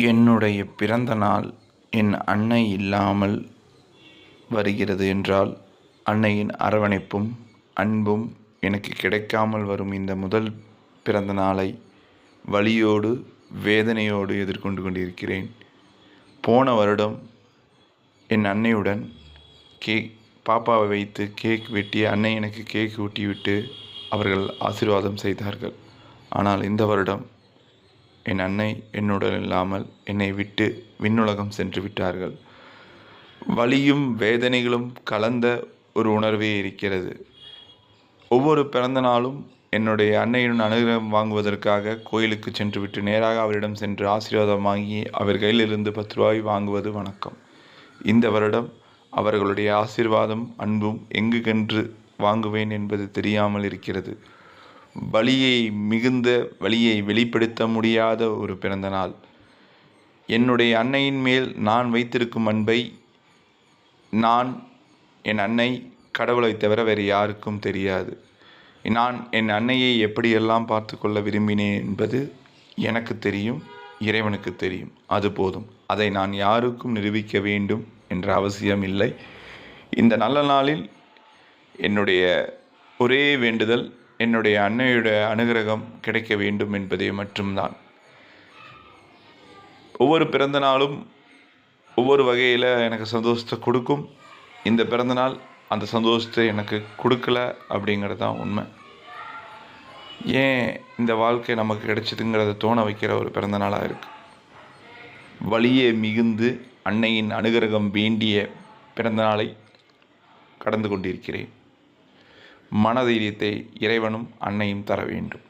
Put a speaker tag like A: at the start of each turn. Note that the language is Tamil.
A: என்னுடைய பிறந்த நாள் என் அன்னை இல்லாமல் வருகிறது என்றால், அன்னையின் அரவணைப்பும் அன்பும் எனக்கு கிடைக்காமல் வரும் இந்த முதல் பிறந்த நாளை வலியோடு வேதனையோடு எதிர்கொண்டு கொண்டிருக்கிறேன். போன வருடம் என் அன்னையுடன் பாப்பாவை வைத்து கேக் வெட்டி அன்னை எனக்கு கேக் ஊட்டிவிட்டு அவர்கள் ஆசீர்வாதம் செய்தார்கள். ஆனால் இந்த வருடம் என் அன்னை என்னுடன் இல்லாமல் என்னை விட்டு விண்ணுலகம் சென்று விட்டார்கள். வலியும் வேதனைகளும் கலந்த ஒரு உணர்வே இருக்கிறது. ஒவ்வொரு பிறந்த நாளும் என்னுடைய அன்னையுடன் அனுகிரகம் வாங்குவதற்காக கோயிலுக்கு சென்றுவிட்டு நேராக அவரிடம் சென்று ஆசீர்வாதம் வாங்கி அவர் கையிலிருந்து 10 ரூபாய் வாங்குவது வணக்கம். இந்த வருடம் அவர்களுடைய ஆசீர்வாதம் அன்பும் எங்கு சென்று வாங்குவேன் என்பது தெரியாமல் இருக்கிறது. மிகுந்த வலியை வெளிப்படுத்த முடியாத ஒரு பிறந்த நாள். என்னுடைய அன்னையின் மேல் நான் வைத்திருக்கும் அன்பை என் அன்னை கடவுளை தவிர வேறு யாருக்கும் தெரியாது. நான் என் அன்னையை எப்படியெல்லாம் பார்த்து கொள்ள விரும்பினேன் என்பது எனக்கு தெரியும், இறைவனுக்கு தெரியும். அது போதும். அதை நான் யாருக்கும் நிரூபிக்க வேண்டும் என்ற அவசியம் இல்லை. இந்த நல்ல நாளில் என்னுடைய ஒரே வேண்டுதல் என்னுடைய அன்னையுடைய அனுகிரகம் கிடைக்க வேண்டும் என்பதே மட்டும்தான். ஒவ்வொரு பிறந்த நாளும் ஒவ்வொரு வகையில் எனக்கு சந்தோஷத்தை கொடுக்கும். இந்த பிறந்தநாள் அந்த சந்தோஷத்தை எனக்கு கொடுக்கல அப்படிங்கிறது தான் உண்மை. ஏன் இந்த வாழ்க்கை நமக்கு கிடைச்சதுங்கிறத தோண வைக்கிற ஒரு பிறந்த நாளாக இருக்குது. வலியே மிகுந்து அன்னையின் அனுகிரகம் வேண்டிய பிறந்த நாளை கடந்து கொண்டிருக்கிறேன். மனதைரியத்தை இறைவனும் அன்னையும் தர வேண்டும்.